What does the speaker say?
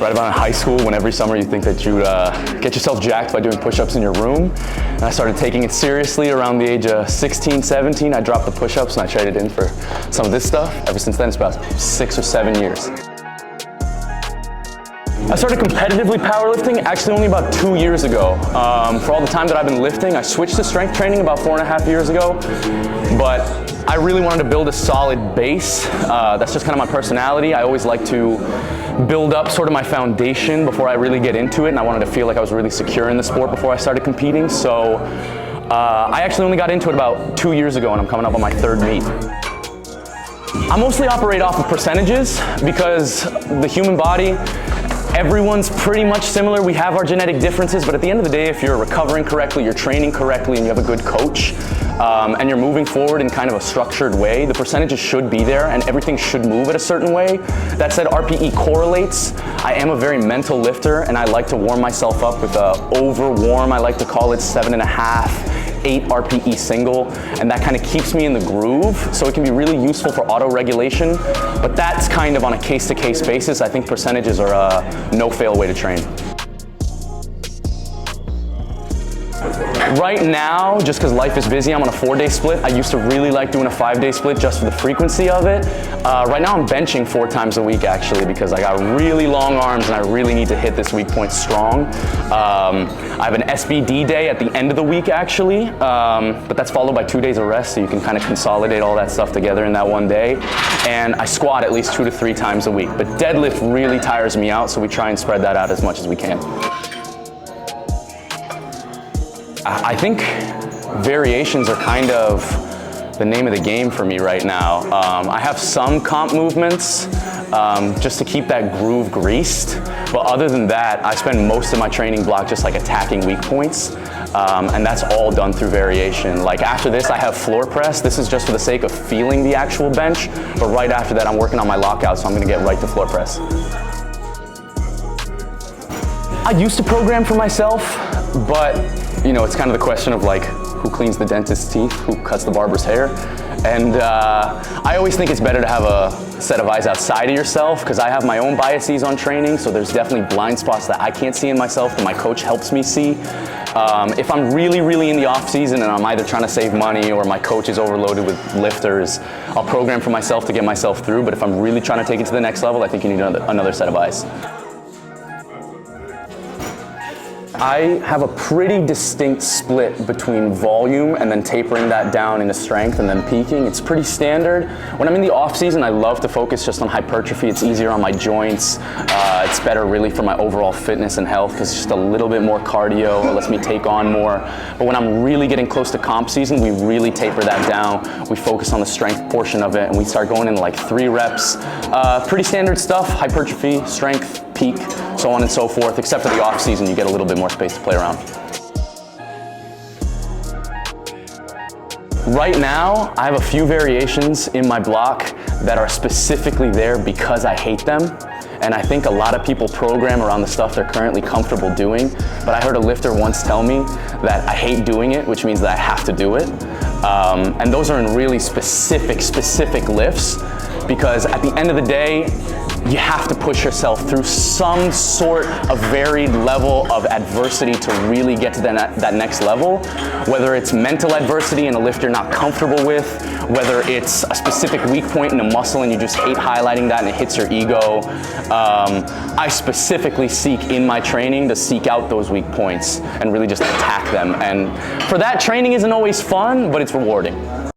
right about in high school, when every summer you think that you'd get yourself jacked by doing push-ups in your room. And I started taking it seriously around the age of 16, 17. I dropped the push-ups and I traded in for some of this stuff. Ever since then, it's about 6 or 7 years. I started competitively powerlifting actually only about 2 years ago. For all the time that I've been lifting, I switched to strength training about 4.5 years ago, but I really wanted to build a solid base. That's just kind of my personality. I always like to build up sort of my foundation before I really get into it, and I wanted to feel like I was really secure in the sport before I started competing. So I actually only got into it about 2 years ago, and I'm coming up on my 3rd meet. I mostly operate off of percentages because the human body, everyone's pretty much similar. We have our genetic differences, but at the end of the day, if you're recovering correctly, you're training correctly, and you have a good coach, and you're moving forward in kind of a structured way, the percentages should be there and everything should move at a certain way. That said, RPE correlates. I am a very mental lifter, and I like to warm myself up with a over-warm, I like to call it 7.5. 8 RPE single, and that kind of keeps me in the groove, so it can be really useful for auto-regulation, but that's kind of on a case-to-case basis. I think percentages are a no-fail way to train. Right now, just because life is busy, I'm on a 4-day split. I used to really like doing a 5-day split just for the frequency of it. Right now I'm benching 4 times a week actually, because I got really long arms and I really need to hit this weak point strong. I have an SBD day at the end of the week actually, but that's followed by 2 days of rest, so you can kind of consolidate all that stuff together in that one day. And I squat at least 2 to 3 times a week, but deadlift really tires me out, so we try and spread that out as much as we can. I think variations are kind of the name of the game for me right now. I have some comp movements just to keep that groove greased, but other than that, I spend most of my training block just like attacking weak points, and that's all done through variation. Like after this, I have floor press. This is just for the sake of feeling the actual bench, but right after that, I'm working on my lockout, so I'm gonna get right to floor press. I used to program for myself, but you know, it's kind of the question of like, who cleans the dentist's teeth, who cuts the barber's hair. And I always think it's better to have a set of eyes outside of yourself, because I have my own biases on training, so there's definitely blind spots that I can't see in myself that my coach helps me see. If I'm really in the off season and I'm either trying to save money or my coach is overloaded with lifters, I'll program for myself to get myself through, but if I'm really trying to take it to the next level, I think you need another set of eyes. I have a pretty distinct split between volume and then tapering that down into strength and then peaking. It's pretty standard. When I'm in the off season, I love to focus just on hypertrophy. It's easier on my joints. It's better really for my overall fitness and health because it's just a little bit more cardio. It lets me take on more. But when I'm really getting close to comp season, we really taper that down. We focus on the strength portion of it, and we start going in like 3 reps. Pretty standard stuff, hypertrophy, strength, peak, so on and so forth, except for the off season, you get a little bit more space to play around. Right now, I have a few variations in my block that are specifically there because I hate them. And I think a lot of people program around the stuff they're currently comfortable doing. But I heard a lifter once tell me that I hate doing it, which means that I have to do it. And those are in really specific lifts, because at the end of the day, you have to push yourself through some sort of varied level of adversity to really get to that next level. Whether it's mental adversity in a lift you're not comfortable with, whether it's a specific weak point in a muscle and you just hate highlighting that and it hits your ego. I specifically seek in my training to seek out those weak points and really just attack them. And for that, training isn't always fun, but it's rewarding.